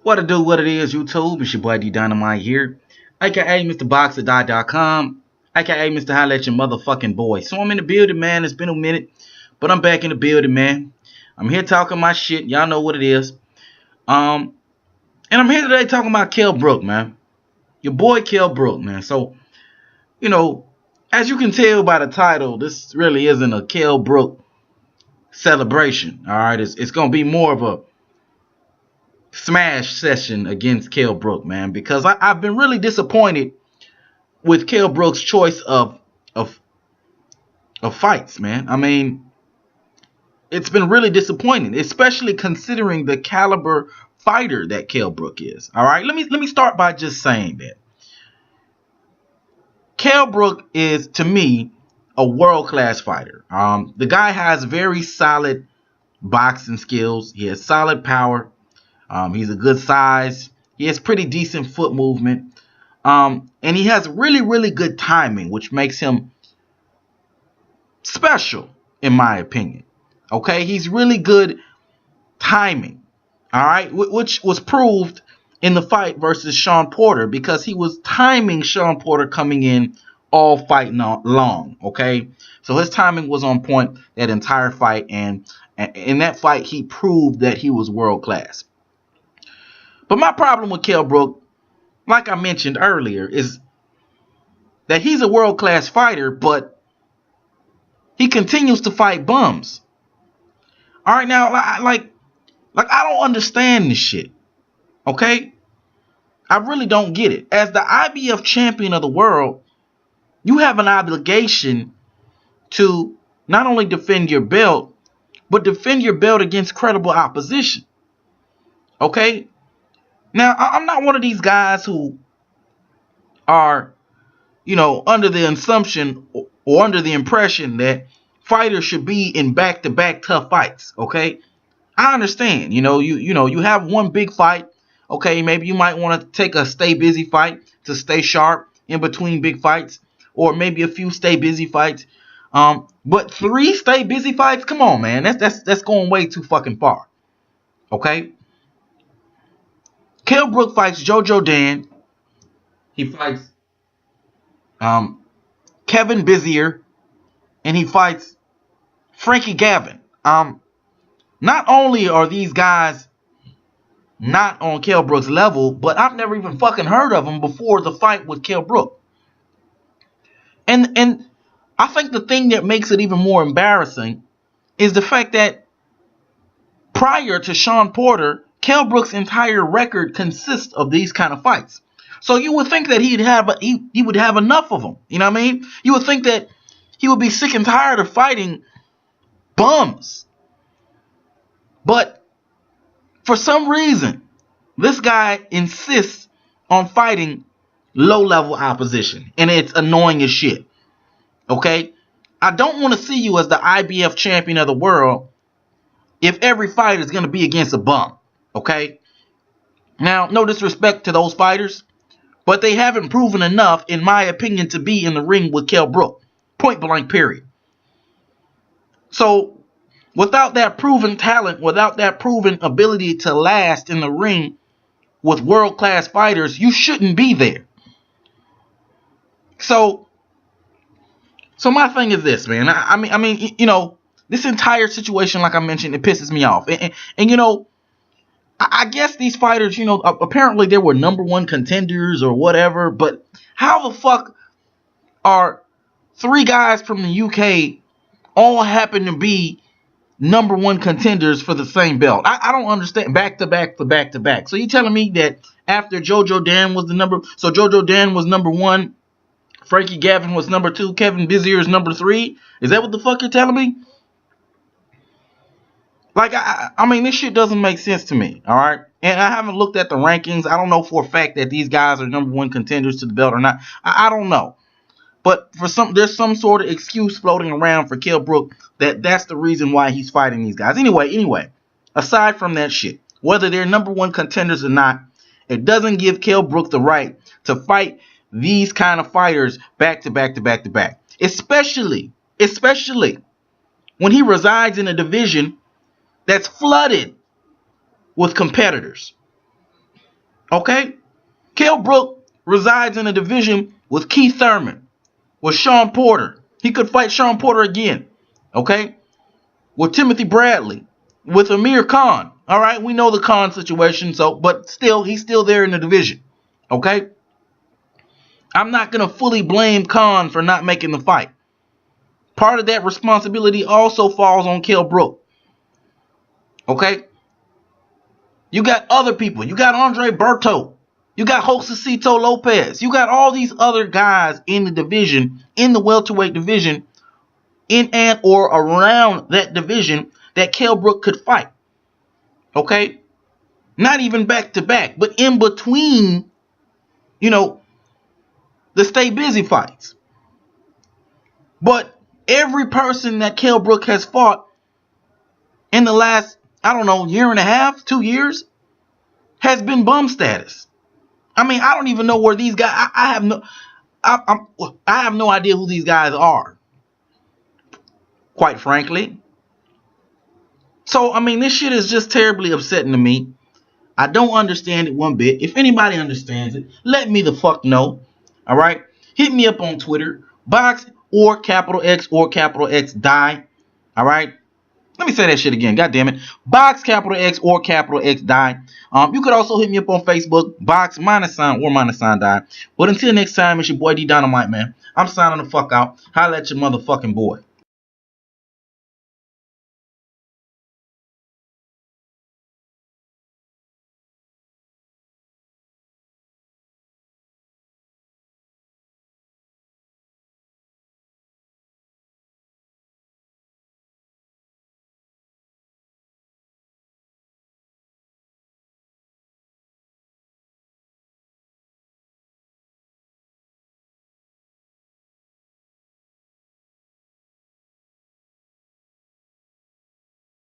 What to do, what it is, YouTube? It's your boy D Dynamite here, aka MrBoxer.com, aka Mr. Holla at your motherfucking boy. So I'm in the building, man. It's been a minute, but I'm back in the building, man. I'm here talking my shit. Y'all know what it is. And I'm here today talking about Kell Brook, man. Your boy Kell Brook, man. So, you know, as you can tell by the title, this really isn't a Kell Brook celebration. All right, it's gonna be more of a smash session against Kell Brook, man, because I've been really disappointed with Kell Brook's choice of fights, man. I mean, it's been really disappointing, especially considering the caliber fighter that Kell Brook is. All right, let me start by just saying that Kell Brook is, to me, a world-class fighter. The guy has very solid boxing skills. He has solid power. He's a good size. He has pretty decent foot movement. And he has really, really good timing, which makes him special, in my opinion. Okay, he's really good timing. All right, which was proved in the fight versus Sean Porter because he was timing Sean Porter coming in all fight long. Okay, so his timing was on point that entire fight, and in that fight he proved that he was world class. But my problem with Kell Brook, like I mentioned earlier, is that he's a world-class fighter, but he continues to fight bums. All right, now, like I don't understand this shit, okay? I really don't get it. As the IBF champion of the world, you have an obligation to not only defend your belt, but defend your belt against credible opposition, okay? Now, I'm not one of these guys who are, under the assumption or under the impression that fighters should be in back-to-back tough fights, okay? I understand, you have one big fight, okay? Maybe you might want to take a stay busy fight to stay sharp in between big fights, or maybe a few stay busy fights. But 3 stay busy fights, come on, man, that's going way too fucking far, okay? Kell Brook fights Jojo Dan. He fights Kevin Bizier, and he fights Frankie Gavin. Not only are these guys not on Kell Brook's level, but I've never even fucking heard of them before the fight with Kell Brook. And I think the thing that makes it even more embarrassing is the fact that prior to Sean Porter, Kell Brook's entire record consists of these kind of fights. So you would think that he would have enough of them. You know what I mean? You would think that he would be sick and tired of fighting bums. But for some reason, this guy insists on fighting low-level opposition. And it's annoying as shit. Okay? I don't want to see you as the IBF champion of the world if every fight is going to be against a bum. Okay? Now, no disrespect to those fighters, but they haven't proven enough, in my opinion, to be in the ring with Kell Brook. Point blank, period. So, without that proven talent, without that proven ability to last in the ring with world-class fighters, you shouldn't be there. So my thing is this, man. I mean, this entire situation, like I mentioned, it pisses me off. And I guess these fighters, apparently they were number 1 contenders or whatever, but how the fuck are 3 guys from the UK all happen to be number 1 contenders for the same belt? I don't understand. Back to back. So you telling me that after Jojo Dan was so Jojo Dan was number 1, Frankie Gavin was number 2, Kevin Bizier is number 3? Is that what the fuck you're telling me? Like, I mean, this shit doesn't make sense to me, all right? And I haven't looked at the rankings. I don't know for a fact that these guys are number 1 contenders to the belt or not. I don't know. But there's some sort of excuse floating around for Kell Brook that's the reason why he's fighting these guys. Anyway, aside from that shit, whether they're number 1 contenders or not, it doesn't give Kell Brook the right to fight these kind of fighters back to back. Especially when he resides in a division that's flooded with competitors. Okay? Kell Brook resides in a division with Keith Thurman, with Sean Porter. He could fight Sean Porter again. Okay? With Timothy Bradley, with Amir Khan. All right? We know the Khan situation, but still, he's still there in the division. Okay? I'm not going to fully blame Khan for not making the fight. Part of that responsibility also falls on Kell Brook. Okay? You got other people. You got Andre Berto. You got Josecito Lopez. You got all these other guys in the division, in the welterweight division, in and or around that division that Kell Brook could fight. Okay? Not even back to back, but in between, the stay busy fights. But every person that Kell Brook has fought in the last, year and a half, 2 years, has been bum status. I mean, I don't even know where these guys. I have no idea who these guys are, quite frankly. So, I mean, this shit is just terribly upsetting to me. I don't understand it one bit. If anybody understands it, let me the fuck know. All right? Hit me up on Twitter. Box or capital X die. All right? Let me say that shit again. God damn it. Box capital X or capital X die. You could also hit me up on Facebook. Box -sign die. But until next time, it's your boy D Dynamite, man. I'm signing the fuck out. Holla at your motherfucking boy.